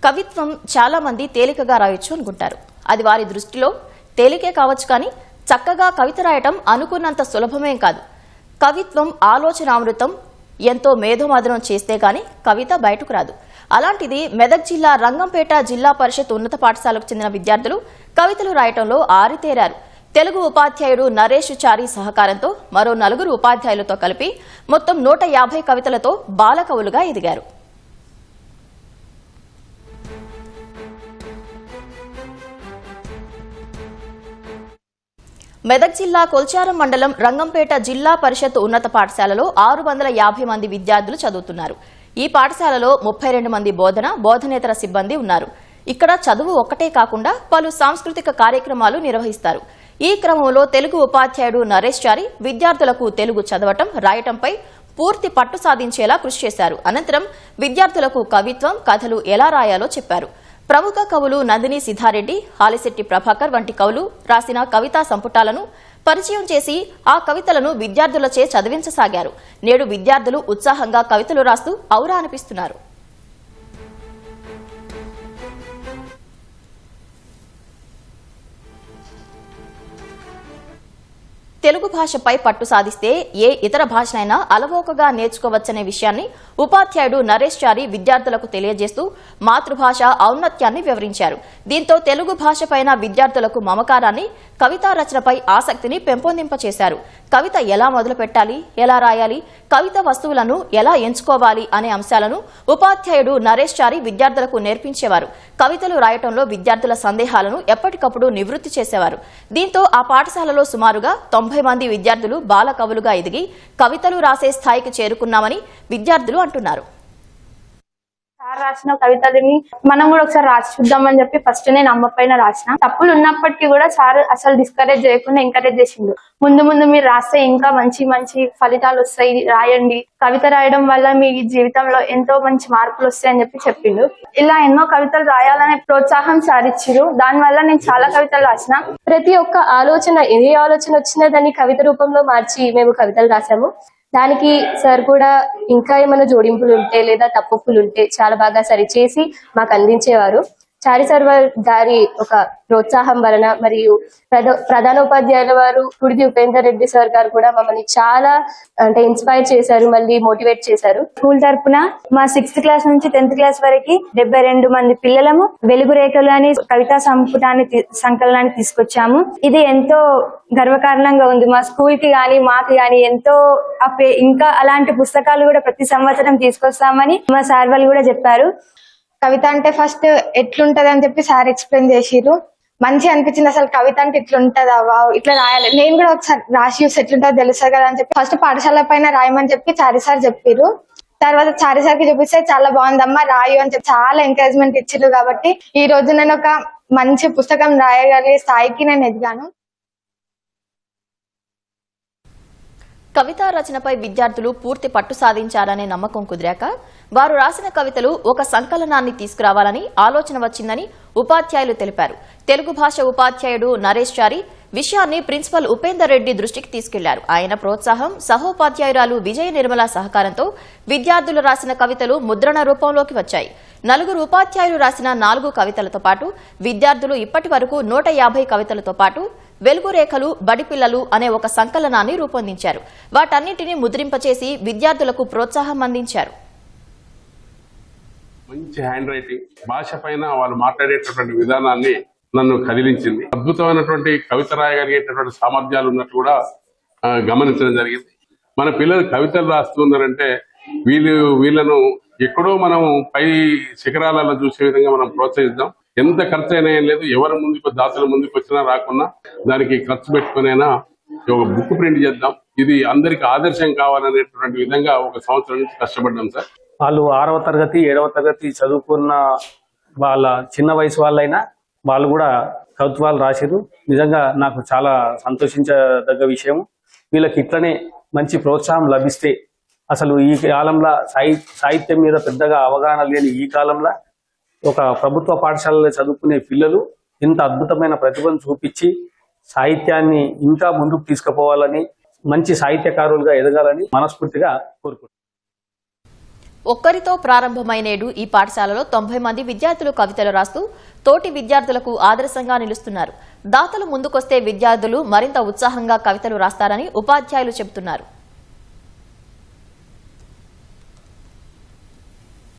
కవిత్వం చాలా మంది తేలికగా రాయొచ్చు అనుకుంటారు. అది వారి దృష్టిలో తేలికే కావచ్చు, కానీ చక్కగా కవిత రాయటం అనుకున్నంత సులభమేం కాదు. కవిత్వం ఆలోచనామృతం, ఎంతో మేధోమథనం చేస్తే గాని కవిత బయటకు రాదు. అలాంటిది మెదక్ జిల్లా రంగంపేట జిల్లా పరిషత్ ఉన్నత పాఠశాలకు చెందిన విద్యార్థులు కవితలు రాయటంలో ఆరితేరారు. తెలుగు ఉపాధ్యాయుడు నరేష్ చారి సహకారంతో మరో 4 ఉపాధ్యాయులతో కలిపి మొత్తం 150 కవితలతో బాలకవులుగా ఎదిగారు. మెదక్ జిల్లా కొల్చారం మండలం రంగంపేట జిల్లా పరిషత్ ఉన్నత పాఠశాలలో 650 మంది విద్యార్థులు చదువుతున్నారు. ఈ పాఠశాలలో 32 మంది బోధనేతర సిబ్బంది ఉన్నారు. ఇక్కడ చదువు ఒక్కటే కాకుండా పలు సాంస్కృతిక కార్యక్రమాలు నిర్వహిస్తారు. ఈ క్రమంలో తెలుగు ఉపాధ్యాయుడు నరేష్ చారి విద్యార్థులకు తెలుగు చదవటం, రాయటంపై పూర్తి పట్టు సాధించేలా కృషి చేశారు. అనంతరం విద్యార్థులకు కవిత్వం, కథలు ఎలా రాయాలో చెప్పారు. ప్రముఖ కవులు నందిని సిద్ధారెడ్డి, హాలిశెట్టి ప్రభాకర్ వంటి కవులు రాసిన కవితా సంపుటాలను పరిచయం చేసి ఆ కవితలను విద్యార్థులచే చదివించసాగారు. నేడు విద్యార్థులు ఉత్సాహంగా కవితలు రాస్తూ ఔరా అనిపిస్తున్నారు. తెలుగు భాషపై పట్టు సాధిస్తే ఏ ఇతర భాషనైనా అలవోకగా నేర్చుకోవచ్చనే విషయాన్ని ఉపాధ్యాయుడు నరేష్ చారి విద్యార్థులకు తెలియజేస్తూ మాతృభాష ఔన్నత్యాన్ని వివరించారు. దీంతో తెలుగు భాషపైన విద్యార్థులకు మమకారాన్ని, కవితా రచనపై ఆసక్తిని పెంపొందింపచేశారు. కవిత ఎలా మొదలు పెట్టాలి, ఎలా రాయాలి, కవిత వస్తువులను ఎలా ఎంచుకోవాలి అనే అంశాలను ఉపాధ్యాయుడు నరేష్ చారి విద్యార్థులకు నేర్పించేవారు. కవితలు రాయటంలో విద్యార్థుల సందేహాలను ఎప్పటికప్పుడు నివృత్తి చేసేవారు. దీంతో ఆ పాఠశాలలో సుమారుగా 90 మంది విద్యార్థులు బాల కవులుగా ఎదిగి కవితలు రాసే స్థాయికి చేరుకున్నామని విద్యార్థులు అంటున్నారు. సార్ రాసిన కవితలని మనం కూడా ఒకసారి రాసి చూద్దామని చెప్పి ఫస్ట్ నేను అమ్మ పైన రాసిన. తప్పులు ఉన్నప్పటికీ కూడా సార్ అసలు డిస్కరేజ్ చేయకుండా ఎంకరేజ్ చేసిండు. ముందు మీరు రాస్తే ఇంకా మంచి మంచి ఫలితాలు వస్తాయి, రాయండి, కవిత రాయడం వల్ల మీ జీవితంలో ఎంతో మంచి మార్పులు వస్తాయని చెప్పి చెప్పిండు. ఇలా ఎన్నో కవితలు రాయాలనే ప్రోత్సాహం సార్ ఇచ్చిరు. దాని వల్ల నేను చాలా కవితలు రాసిన. ప్రతి ఒక్క ఆలోచన, ఏ ఆలోచన వచ్చినా దాన్ని కవిత రూపంలో మార్చి మేము కవితలు రాసాము. దానికి సార్ కూడా ఇంకా ఏమైనా జోడింపులు ఉంటే లేదా తప్పులు ఉంటే చాలా బాగా సరిచేసి మాకు అందించేవారు. చారి సార్ గారి ఒక ప్రోత్సాహం వలన మరియు ప్రధానోపాధ్యాయుల వారు కుడిది ఉపేందర్ రెడ్డి సార్ గారు కూడా మమ్మల్ని చాలా ఇన్స్పైర్ చేశారు, మళ్ళీ మోటివేట్ చేశారు. స్కూల్ తరపున మా 6th క్లాస్ నుంచి 10th క్లాస్ వరకు 72 మంది పిల్లలము వెలుగు రేఖలు అని కవితా సంకలనాన్ని తీసుకొచ్చాము. ఇది ఎంతో గర్వకారణంగా ఉంది మా స్కూల్ కి గాని మాకు గాని. ఎంతో ఇంకా అలాంటి పుస్తకాలు కూడా ప్రతి సంవత్సరం తీసుకొస్తామని మా సార్ వాళ్ళు కూడా చెప్పారు. కవిత అంటే ఫస్ట్ ఎట్లుంటది అని చెప్పి సార్ ఎక్స్ప్లెయిన్ చేసిరు. మంచి అనిపించింది. అసలు కవిత అంటే ఇట్లుంటదా, ఇట్లా రాయాలి, నేను కూడా ఒకసారి రాసి చూసి ఎట్లుంటుందో తెలుస్తుంది కదా అని చెప్పి ఫస్ట్ పాఠశాల పైన రాయమని చెప్పి చారి సార్ చెప్పిరు. తర్వాత చారి సార్కి చూపిస్తే చాలా బాగుందమ్మా రాయు అని చెప్పి చాలా ఎంకరేజ్మెంట్ ఇచ్చిరు. కాబట్టి ఈ రోజు నేను ఒక మంచి పుస్తకం రాయగలిగే స్థాయికి నేను ఎదిగాను. కవితా రచనపై విద్యార్థులు పూర్తి పట్టు సాధించారనే నమ్మకం కుదిరాక వారు రాసిన కవితలు ఒక సంకలనాన్ని తీసుకురావాలని ఆలోచన వచ్చిందని ఉపాధ్యాయులు తెలిపారు. తెలుగు భాష ఉపాధ్యాయుడు నరేష్ చారి విషయాన్ని ప్రిన్సిపల్ ఉపేందర్ రెడ్డి దృష్టికి తీసుకెళ్లారు. ఆయన ప్రోత్సాహం, సహోపాధ్యాయురాలు విజయ నిర్మల సహకారంతో విద్యార్థులు రాసిన కవితలు ముద్రణ రూపంలోకి వచ్చాయి. 4 ఉపాధ్యాయులు రాసిన 4 కవితలతో పాటు విద్యార్థులు ఇప్పటి వరకు 150 కవితలతో పాటు వెలుగు రేఖలు, బడిపిల్లలు అనే ఒక సంకలనాన్ని రూపొందించారు. వాటన్నింటినీ ముద్రింపచేసి విద్యార్థులకు ప్రోత్సాహం అందించారు. మంచి హ్యాండ్ రైటింగ్, భాష పైన వాళ్ళు మాట్లాడేటటువంటి విధానాన్ని నన్ను కదిలించింది. అద్భుతమైనటువంటి కవిత రాయగలిగేటటువంటి సామర్థ్యాలు ఉన్నట్టు కూడా గమనించడం జరిగింది. మన పిల్లలు కవితలు రాస్తున్నారంటే వీళ్ళను ఎక్కడో మనం పై శిఖరాలలో చూసే విధంగా మనం ప్రోత్సహిద్దాం. ఎంత ఖర్చు అయినా ఏం లేదు, ఎవరి ముందుకు దాతల ముందుకు వచ్చినా రాకున్నా దానికి ఖర్చు పెట్టుకునైనా ఒక బుక్ ప్రింట్ చేద్దాం. ఇది అందరికి ఆదర్శం కావాలనేటువంటి విధంగా ఒక సంవత్సరం నుంచి కష్టపడ్డాం సార్. వాళ్ళు 6వ తరగతి 7వ తరగతి చదువుకున్న వాళ్ళ చిన్న వయసు వాళ్ళైనా వాళ్ళు కూడా కవిత్వాలు రాసిరు. నిజంగా నాకు చాలా సంతోషించదగ్గ విషయం. వీళ్ళకి ఇట్లనే మంచి ప్రోత్సాహం లభిస్తే అసలు ఈ కాలంలో సాహిత్యం మీద పెద్దగా అవగాహన లేని ఈ కాలంలో ఒక ప్రభుత్వ పాఠశాలలో చదువుకునే పిల్లలు ఇంత అద్భుతమైన ప్రతిభను చూపించి సాహిత్యాన్ని ఇంకా ముందుకు తీసుకుపోవాలని, మంచి సాహిత్యకారులుగా ఎదగాలని మనస్ఫూర్తిగా కోరుకుంటున్నాను. ఒక్కరితో ప్రారంభమై నేడు ఈ పాఠశాలలో 90 మంది విద్యార్థులు కవితలు రాస్తూ తోటి విద్యార్థులకు ఆదర్శంగా నిలుస్తున్నారు. దాతలు ముందుకొస్తే విద్యార్థులు మరింత ఉత్సాహంగా కవితలు రాస్తారని ఉపాధ్యాయులు చెబుతున్నారు.